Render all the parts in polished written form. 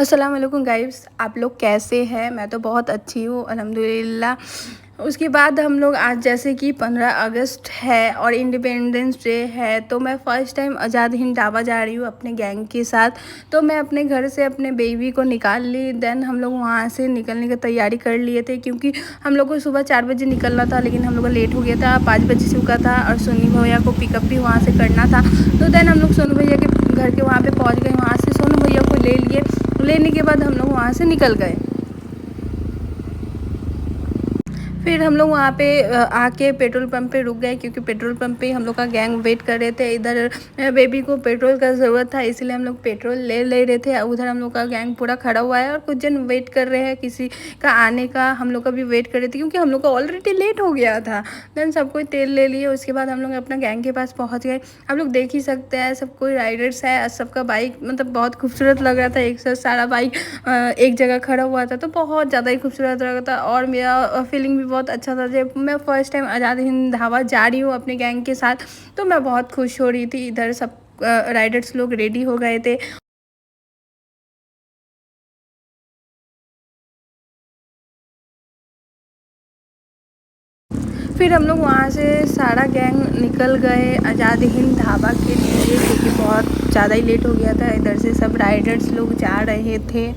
अस्सलाम वालेकुम गाइस, आप लोग कैसे हैं? मैं तो बहुत अच्छी हूँ अल्हम्दुलिल्लाह। उसके बाद हम लोग आज जैसे कि 15 अगस्त है और इंडिपेंडेंस डे है, तो मैं फ़र्स्ट टाइम आज़ाद हिंद ढाबा जा रही हूँ अपने गैंग के साथ। तो मैं अपने घर से अपने बेबी को निकाल ली, देन हम लोग वहाँ से निकलने की तैयारी कर लिए थे क्योंकि हम लोग को सुबह 4 बजे निकलना था, लेकिन हम लोग का लेट हो गया था। 5 बजे से रुका था और सोनी भैया को पिकअप भी वहाँ से करना था। तो देन हम लोग सोनू भैया के घर के वहाँ पे पहुँच गए। वहाँ से सोनू भैया को ले लिए, लेने के बाद हम लोग वहाँ से निकल गए। फिर हम लोग वहाँ पे आके पेट्रोल पंप पे रुक गए क्योंकि पेट्रोल पंप पे हम लोग का गैंग वेट कर रहे थे। इधर बेबी को पेट्रोल का ज़रूरत था, इसलिए हम लोग पेट्रोल ले रहे थे। उधर हम लोग का गैंग पूरा खड़ा हुआ है और कुछ जन वेट कर रहे हैं किसी का आने का। हम लोग का भी वेट कर रहे थे क्योंकि हम लोग का ऑलरेडी लेट हो गया था। देन सब कोई तेल ले लिए, उसके बाद हम लोग अपना गैंग के पास पहुँच गए। आप लोग देख ही सकते हैं सब कोई राइडर्स है, सबका बाइक मतलब बहुत खूबसूरत लग रहा था। एक साथ सारा बाइक एक जगह खड़ा हुआ था, तो बहुत ज़्यादा ही खूबसूरत लग रहा था और मेरा फीलिंग भी बहुत अच्छा था। जब मैं फ़र्स्ट टाइम आज़ाद हिंद ढाबा जा रही हूँ अपने गैंग के साथ, तो मैं बहुत खुश हो रही थी। इधर सब राइडर्स लोग रेडी हो गए थे। फिर हम लोग वहाँ से सारा गैंग निकल गए आज़ाद हिंद ढाबा के लिए क्योंकि बहुत ज़्यादा ही लेट हो गया था। इधर से सब राइडर्स लोग जा रहे थे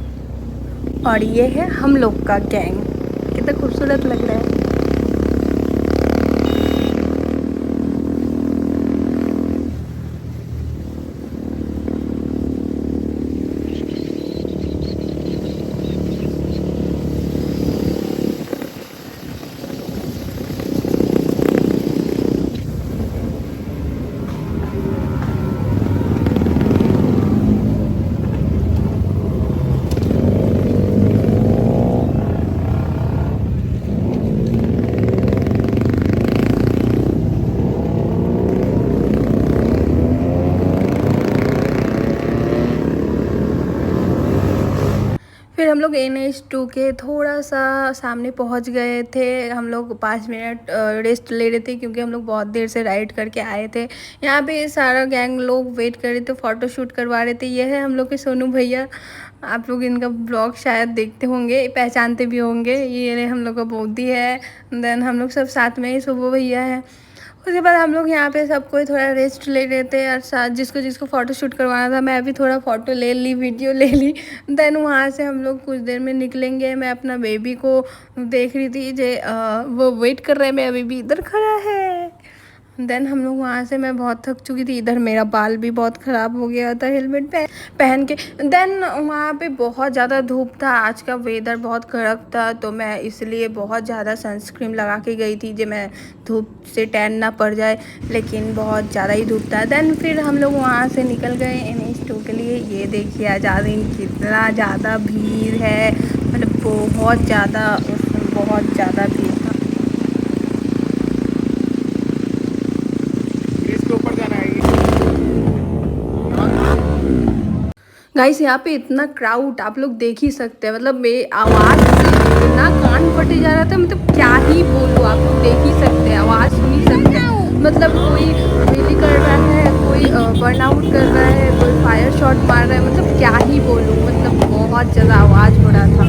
और ये है हम लोग का गैंग। कितना खूबसूरत लग रहा है। फिर हम लोग NH2 के थोड़ा सा सामने पहुंच गए थे। हम लोग 5 मिनट रेस्ट ले रहे थे क्योंकि हम लोग बहुत देर से राइड करके आए थे। यहाँ पे सारा गैंग लोग वेट कर रहे थे, फ़ोटो शूट करवा रहे थे। ये है हम लोग के सोनू भैया। आप लोग इनका ब्लॉग शायद देखते होंगे, पहचानते भी होंगे। ये हम लोग का बोदी है। देन हम लोग सब साथ में ही सुबह भैया है। उसके बाद हम लोग यहाँ पे सब कोई थोड़ा रेस्ट ले रहे थे और साथ जिसको जिसको फ़ोटो शूट करवाना था, मैं भी थोड़ा फ़ोटो ले ली, वीडियो ले ली। देन वहाँ से हम लोग कुछ देर में निकलेंगे। मैं अपना बेबी को देख रही थी जे वो वेट कर रहा है, मेरा बेबी इधर खड़ा है। देन हम लोग वहाँ से, मैं बहुत थक चुकी थी। इधर मेरा बाल भी बहुत ख़राब हो गया था हेलमेट पहन के। देन वहाँ पे बहुत ज़्यादा धूप था, आज का वेदर बहुत कड़क था, तो मैं इसलिए बहुत ज़्यादा सनस्क्रीन लगा के गई थी जो मैं धूप से टैन ना पड़ जाए, लेकिन बहुत ज़्यादा ही धूप था। देन फिर हम लोग वहाँ से निकल गए NH2 के लिए। ये देखिए आज़ाद हिंद कितना ज़्यादा भीड़ है, मतलब बहुत ज़्यादा, बहुत ज़्यादा भीड़ था। इसके ऊपर जाना है गाइस। यहाँ पे इतना क्राउड आप लोग देख ही सकते हैं, मतलब मेरी आवाज़ से इतना कान फटे जा रहा था, मतलब क्या ही बोलूँ। आप लोग देख ही सकते हैं, आवाज़ सुन ही सकते हैं। मतलब कोई व्हीली कर रहा है, कोई बर्नआउट कर रहा है, कोई फायर शॉट मार रहा है, मतलब क्या ही बोलूँ। मतलब बहुत ज़्यादा आवाज़ हो रहा था।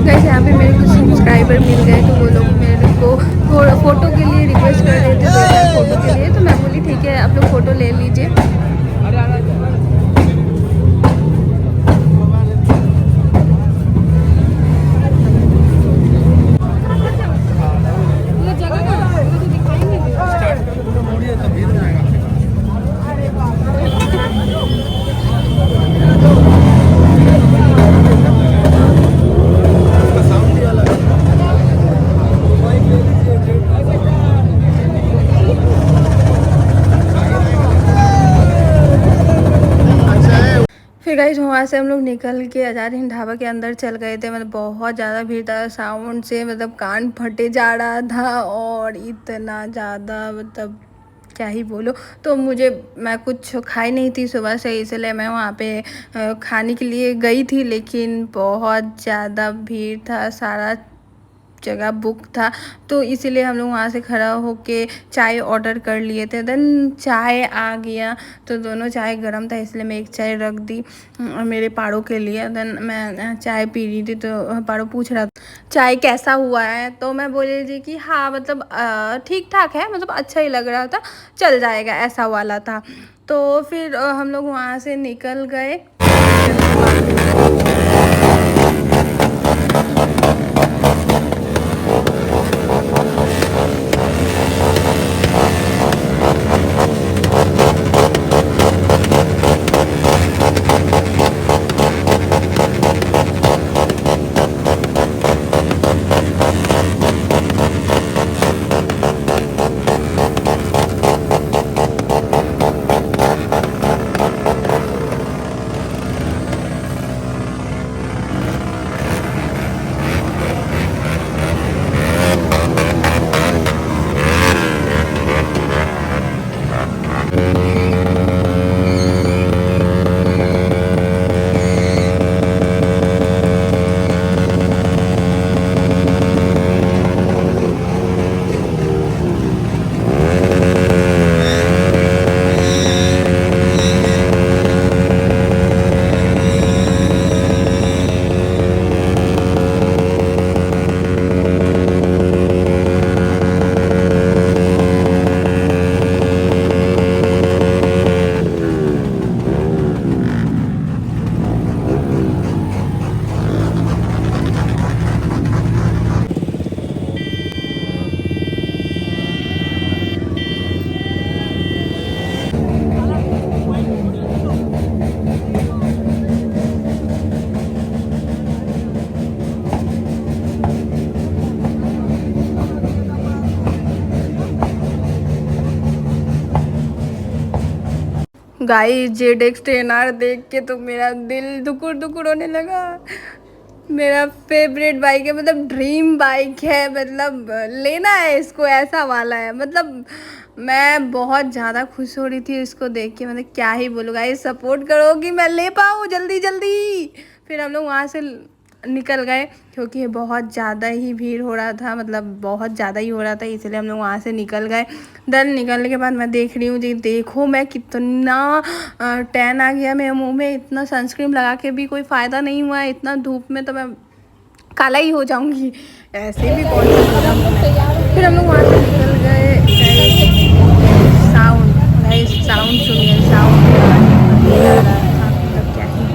गाइस यहाँ पे मेरे कुछ सब्सक्राइबर मिल गए, तो वो लोग मेरे को थोड़ा फ़ोटो के लिए रिक्वेस्ट कर रहे थे, 2 फ़ोटो के लिए। तो मैं बोली ठीक है, आप लोग फ़ोटो ले लीजिए। फिर गाइस वहाँ से हम लोग निकल के आज़ाद हिंद ढाबा के अंदर चल गए थे। मतलब बहुत ज़्यादा भीड़ था, साउंड से मतलब कान फटे जा रहा था और इतना ज़्यादा, मतलब क्या ही बोलो। तो मैं कुछ खाई नहीं थी सुबह से, इसलिए मैं वहाँ पे खाने के लिए गई थी, लेकिन बहुत ज़्यादा भीड़ था। सारा जगह बुक था, तो इसीलिए हम लोग वहाँ से खड़ा होके चाय ऑर्डर कर लिए थे। देन चाय आ गया, तो दोनों चाय गर्म था इसलिए मैं एक चाय रख दी मेरे पाड़ों के लिए। देन मैं चाय पी रही थी तो पाड़ो पूछ रहा था चाय कैसा हुआ है, तो मैं बोल रही थी कि हाँ मतलब ठीक ठाक है, मतलब अच्छा ही लग रहा था, चल जाएगा ऐसा वाला था। तो फिर हम लोग वहाँ से निकल गए। गाइस ZX10R देख के तो मेरा दिल दुकुर दुकुर होने लगा। मेरा फेवरेट बाइक है, मतलब ड्रीम बाइक है, मतलब लेना है इसको, ऐसा वाला है। मतलब मैं बहुत ज़्यादा खुश हो रही थी इसको देख के, मतलब क्या ही बोलूँ। गाइस सपोर्ट करो कि मैं ले पाऊँ जल्दी जल्दी। फिर हम लोग वहाँ से निकल गए क्योंकि बहुत ज़्यादा ही भीड़ हो रहा था, मतलब बहुत ज़्यादा ही हो रहा था, इसलिए हम लोग वहाँ से निकल गए। देन निकलने के बाद मैं देख रही हूँ जी, देखो मैं कितना टैन आ गया मेरे मुंह में। इतना सनस्क्रीन लगा के भी कोई फ़ायदा नहीं हुआ है, इतना धूप में तो मैं काला ही हो जाऊंगी। ऐसे भी कौन सा बुरा हूँ मैं। फिर हम लोग वहाँ से निकल गए। साउंड, गाइस साउंड सुनिए, साउंड मतलब क्या ही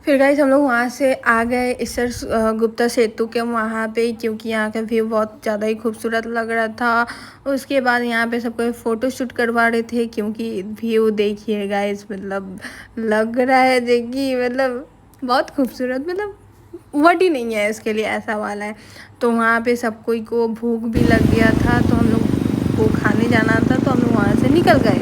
फिर गाइस हम लोग वहाँ से आ गए ईसर गुप्ता सेतु के वहाँ पे, क्योंकि यहाँ का व्यू बहुत ज़्यादा ही खूबसूरत लग रहा था। उसके बाद यहाँ पे सबको फ़ोटो शूट करवा रहे थे, क्योंकि व्यू देखिए गाइस, मतलब लग रहा है देखिए, मतलब बहुत खूबसूरत, मतलब वर्ड ही नहीं है इसके लिए, ऐसा वाला है। तो वहाँ पे सब कोई को भूख भी लग गया था, तो हम लोग को खाने जाना था, तो हम लोग वहाँ से निकल गए।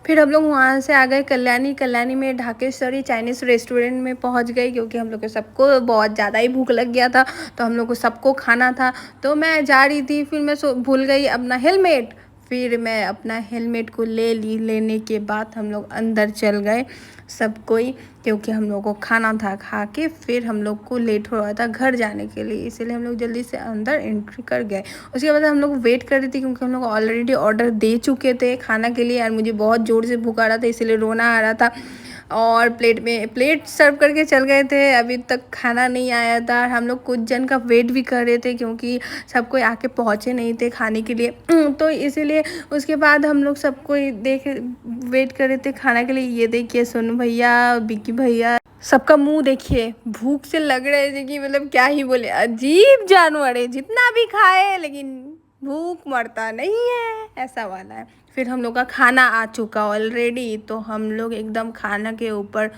फिर हम लोग वहाँ से आ गए कल्याणी में ढाकेश्वरी चाइनीज़ रेस्टोरेंट में पहुँच गए, क्योंकि हम लोग को सबको बहुत ज़्यादा ही भूख लग गया था, तो हम लोग को सबको खाना था। तो मैं जा रही थी, फिर मैं भूल गई अपना हेलमेट। फिर मैं अपना हेलमेट को लेने के बाद हम लोग अंदर चल गए सब कोई, क्योंकि हम लोग को खाना था। खा के फिर हम लोग को लेट हो रहा था घर जाने के लिए, इसीलिए हम लोग जल्दी से अंदर एंट्री कर गए। उसके बाद हम लोग वेट कर रहे थे, क्योंकि हम लोग ऑलरेडी ऑर्डर दे चुके थे खाना के लिए, और मुझे बहुत ज़ोर से भूख आ रहा था, इसीलिए रोना आ रहा था। और प्लेट सर्व करके चल गए थे, अभी तक खाना नहीं आया था। हम लोग कुछ जन का वेट भी कर रहे थे, क्योंकि सब कोई आके पहुँचे नहीं थे खाने के लिए, तो इसीलिए उसके बाद हम लोग सब कोई वेट कर रहे थे खाना के लिए। ये देखिए सोनू भैया, विक्की भैया, सबका मुंह देखिए, भूख से लग रहे थे कि मतलब क्या ही बोले, अजीब जानवर है, जितना भी खाए लेकिन भूख मरता नहीं है, ऐसा वाला है। फिर हम लोग का खाना आ चुका ऑलरेडी, तो हम लोग एकदम खाना के ऊपर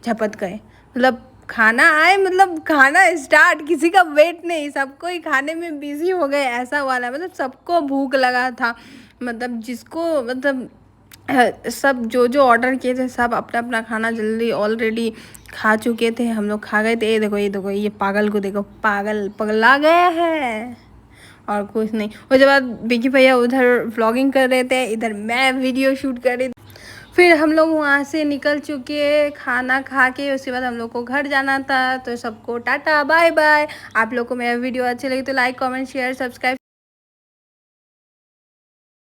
झपट गए, मतलब खाना आए मतलब खाना स्टार्ट, किसी का वेट नहीं, सबको ही खाने में बिजी हो गए ऐसा वाला, मतलब सबको भूख लगा था। मतलब जिसको मतलब सब जो जो ऑर्डर किए थे सब अपना अपना खाना जल्दी ऑलरेडी खा चुके थे। हम लोग खा गए थे। ये देखो ये पागल को देखो, पागल पगला गया है और कुछ नहीं। उसके बाद बिकी भैया उधर व्लॉगिंग कर रहे थे, इधर मैं वीडियो शूट कर रही थी। फिर हम लोग वहाँ से निकल चुके खाना खा के। उसके बाद हम लोग को घर जाना था। तो सबको टाटा बाय बाय। आप लोग को मेरा वीडियो अच्छी लगी तो लाइक कमेंट शेयर सब्सक्राइब